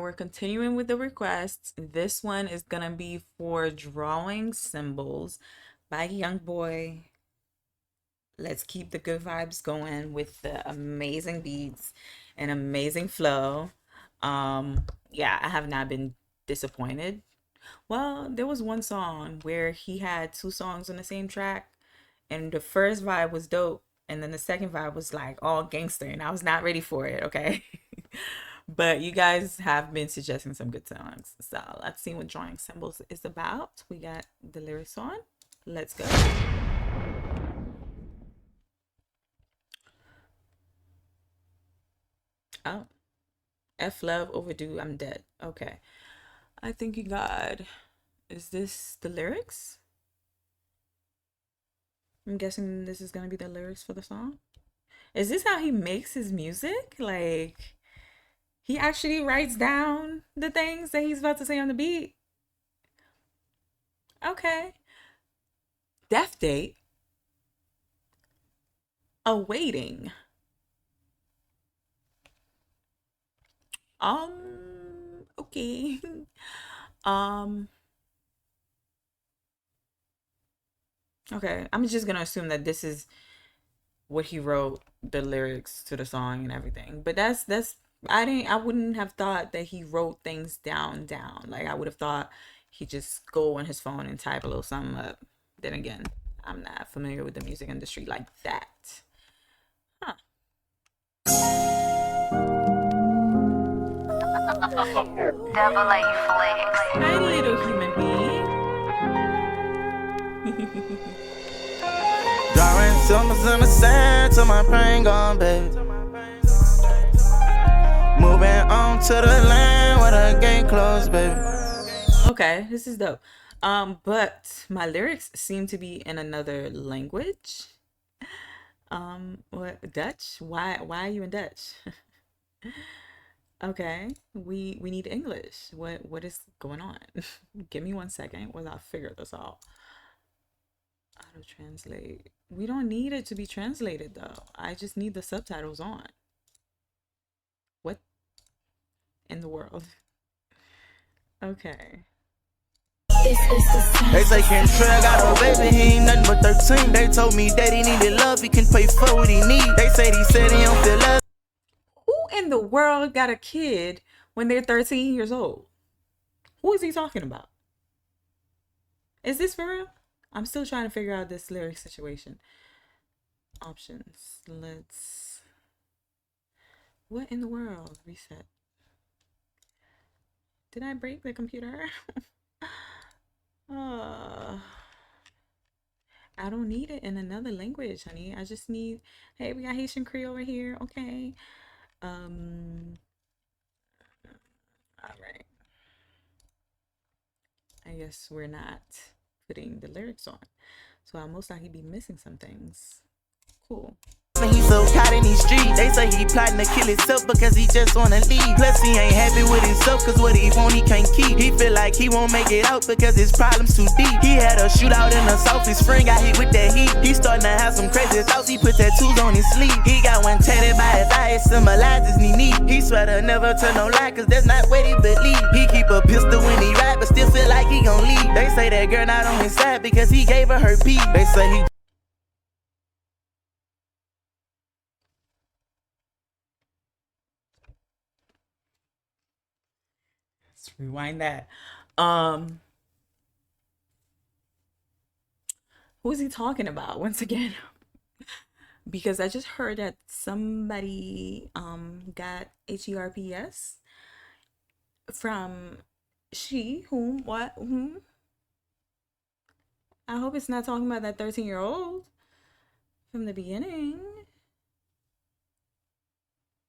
we're continuing with the requests. This one is gonna be for Drawing Symbols by Youngboy. Let's keep the good vibes going with the amazing beats and amazing flow. Yeah, I have not been disappointed. Well, there was one song where he had two songs on the same track, and the first vibe was dope, and then the second vibe was like all gangster, and I was not ready for it, okay? But you guys have been suggesting some good songs. So let's see what Drawing Symbols is about. We got the lyrics on. Let's go. Oh, F love overdue, I'm dead. Okay. I thank you, God. Is this the lyrics? I'm guessing this is gonna be the lyrics for the song. Is this how he makes his music? Like, he actually writes down the things that he's about to say on the beat. Okay. Death date. Awaiting. Okay. Um, okay. I'm just gonna assume that this is what he wrote the lyrics to the song and everything. But that's I wouldn't have thought that he wrote things down. Like I would have thought he just go on his phone and type a little something up. Then again, I'm not familiar with the music industry like that. Huh. Double A flex. Hi, little human being. Drawing symbols in the sand till my brain gone, baby. Moving on to the land where the gate closed, baby. Okay, this is dope. But my lyrics seem to be in another language. What, Dutch? Why are you in Dutch? Okay, we need English. What is going on? Give me 1 second while I figure this out. Auto translate. We don't need it to be translated though. I just need the subtitles on. What in the world? Okay. They say Kentrell got a baby, he ain't nothing but 13. They told me that he needed love, he can pay for what he need. They say he said he don't feel love. Who in the world got a kid when they're 13 years old? Who is he talking about? Is this for real? I'm still trying to figure out this lyric situation. Options. Let's... What in the world? Reset. Did I break the computer? I don't need it in another language, honey. I just need... Hey, we got Haitian Creole over here. Okay. All right. I guess we're not putting the lyrics on, so I'll most likely be missing some things. Cool. He so caught in these streets. They say he plotting to kill himself because he just wanna leave. Plus he ain't happy with himself cause what he want he can't keep. He feel like he won't make it out because his problems too deep. He had a shootout in the south, his friend got hit with that heat. He starting to have some crazy thoughts, he put tattoos on his sleeve. He got one tatted by his eye, it symbolizes need. He swear to never tell no lie cause that's not what he believe. He keep a pistol when he ride but still feel like he gon' leave. They say that girl not on his side because he gave her peace. They say he... Let's rewind that. Who is he talking about once again? Because I just heard that somebody got HERPS from she, whom, what, whom. I hope it's not talking about that 13-year-old from the beginning.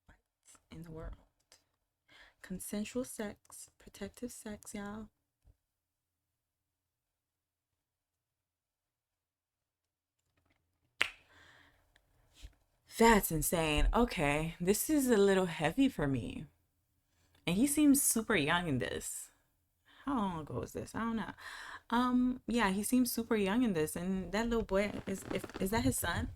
What in the world? Consensual sex, protective sex, y'all. That's insane. Okay, this is a little heavy for me. And he seems super young in this. How long ago was this? I don't know. Yeah, he seems super young in this, and that little boy is that his son?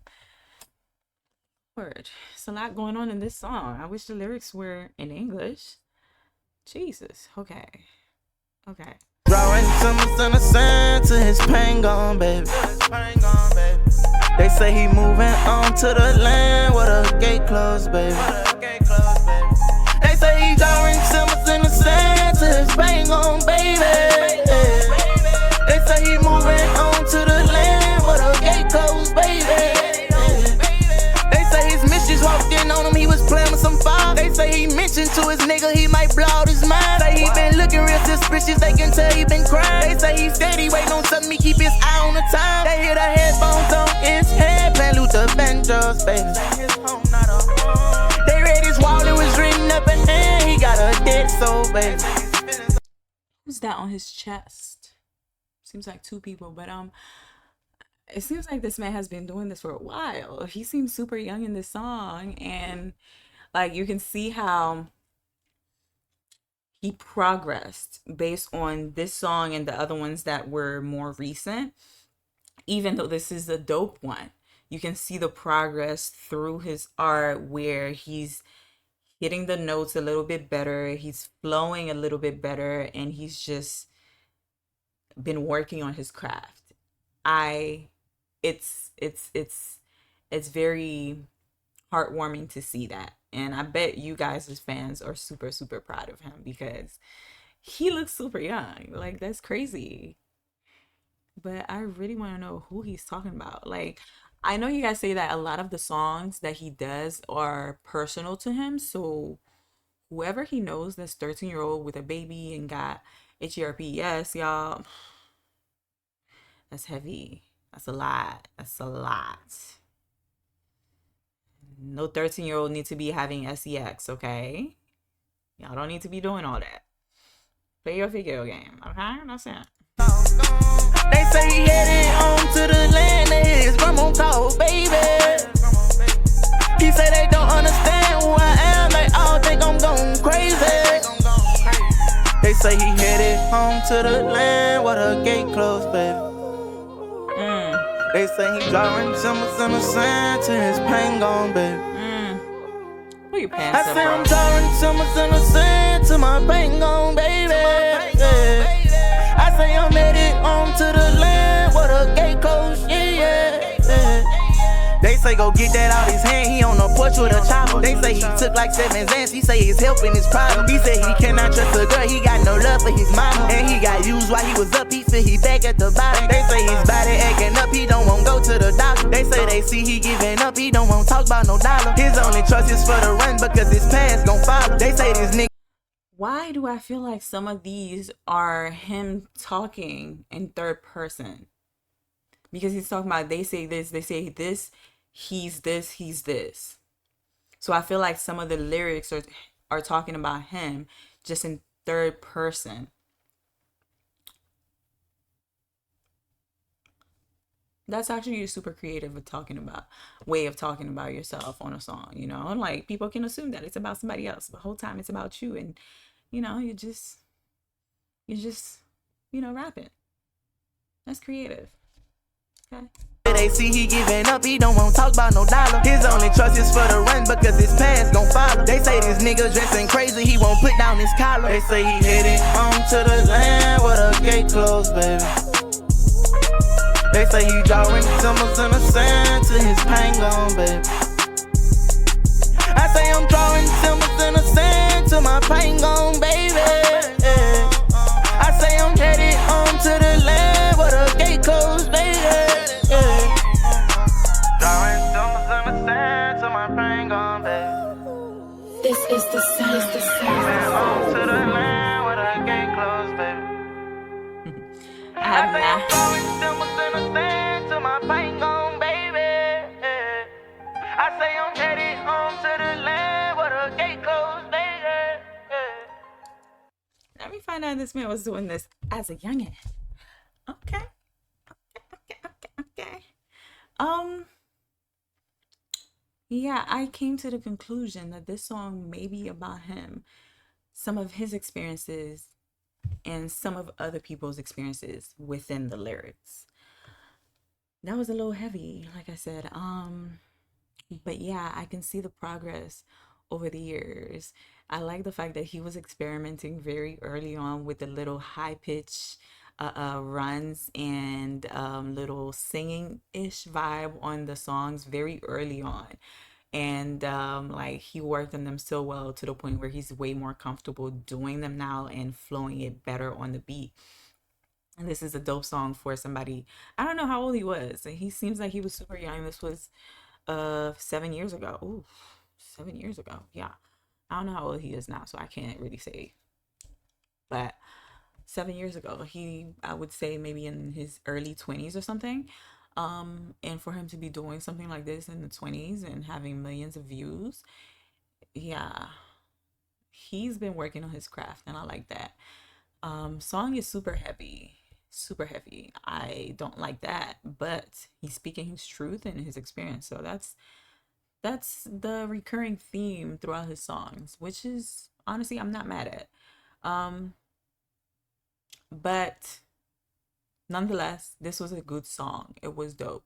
Word. It's a lot going on in this song. I wish the lyrics were in English. Jesus. Okay. Okay. Drawing symbols in the sand to his pain gone, baby. They say he moving on to the land where the gate closed, baby. They say he drawing symbols in the sand to his pain gone, baby. They say he moving on to the land where the gate closed, baby. They say his mistress walked in on him, he was playing with some fire. They say he mentioned to his nigga he might blow out his mind. Say he been looking real suspicious, they can tell he been crying. They say he steady waiting on something, he keep his eye on the time. They hear the headphones on his head, playing Luther Vandross, baby. They read his wall, it was written up in hand, he got a dead soul, baby. Who's that on his chest? Seems like two people, but it seems like this man has been doing this for a while. He seems super young in this song, and like you can see how he progressed based on this song and the other ones that were more recent. Even though this is a dope one, you can see the progress through his art where he's hitting the notes a little bit better, he's flowing a little bit better, and he's just been working on his craft. It's very heartwarming to see that, and I bet you guys as fans are super super proud of him because he looks super young. Like, that's crazy. But I really want to know who he's talking about. Like, I know you guys say that a lot of the songs that he does are personal to him, so whoever he knows that's 13-year-old with a baby and got HERP, yes, y'all, that's heavy. That's a lot. That's a lot. No 13-year-old need to be having sex, okay? Y'all don't need to be doing all that. Play your video game, okay? That's it. They say he headed home to the land that his grandma called, baby. He say they don't understand who I am, they all think I'm going crazy. They say he headed home to the land where the gate closed, baby. They say he drawing symbols in the sand to his pain gone, baby. Who you pants I up, say bro? I'm drawing symbols in the sand to my pain gone, baby. I say I'm headed home to the land where the gate closed, yeah. They say go get that out his hand, he on the porch with a chopper. They say he took like 7 Xans, he say he's helping his problem. He said he cannot trust a girl, he got no love for his mama. And he got used while he was up, he feel he back at the bottom. They say his body acting up, he don't want go to the doctor. They say they see he giving up, he don't want talk about no dollar. His only trust is for the run because his past gon' follow. They say this nigga. Why do I feel like some of these are him talking in third person? Because he's talking about, they say this, he's this. So I feel like some of the lyrics are talking about him just in third person. That's actually a super creative way of talking about yourself on a song, you know? Like, people can assume that it's about somebody else, but the whole time it's about you, and you know, you're just, rapping. That's creative. Okay. They see he giving up, he don't want talk about no dollar. His only trust is for the run because his past gon' follow. They say this nigga dressing crazy, he won't put down his collar. They say he headed home to the land where the gate closed, baby. They say he drawing symbols in the sand to his pain gone, baby. I say I'm drawing symbols in the sand to my pain gone, baby. I say I'm headed home to the land where the gate closed, baby. Drawing symbols in the sand to my pain gone, baby. This is the sound. Headed home to the land where the gate closed, baby. I say I'm drawing symbols in the sand to my pain gone, baby. I say I'm headed home to the land where the gate closed, baby. Let me find out this man was doing this as a youngin'. Okay. Yeah, I came to the conclusion that this song may be about him, some of his experiences, and some of other people's experiences within the lyrics. That was a little heavy, like I said. But yeah, I can see the progress over the years. I like the fact that he was experimenting very early on with the little high pitch runs and little singing ish vibe on the songs very early on. And like he worked on them so well to the point where he's way more comfortable doing them now and flowing it better on the beat. And this is a dope song for somebody. I don't know how old he was. He seems like he was super young. This was 7 years ago. Ooh, 7 years ago. Yeah. I don't know how old he is now, so I can't really say. But 7 years ago, I would say maybe in his early 20s or something. And for him to be doing something like this in the 20s and having millions of views, yeah, he's been working on his craft, and I like that. Song is super heavy, super heavy. I don't like that, but he's speaking his truth and his experience. So that's the recurring theme throughout his songs, which is honestly I'm not mad at. Um, but nonetheless, this was a good song. It was dope.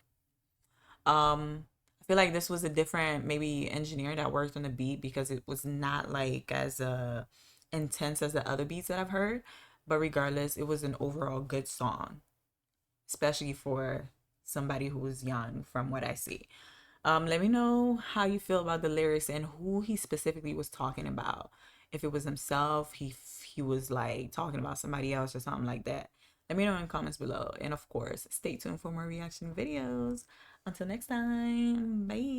I feel like this was a different maybe engineer that worked on the beat because it was not like as intense as the other beats that I've heard. But regardless, it was an overall good song, especially for somebody who was young from what I see. Let me know how you feel about the lyrics and who he specifically was talking about. If it was himself, he was like talking about somebody else or something like that. Let me know in the comments below. And of course, stay tuned for more reaction videos. Until next time, bye.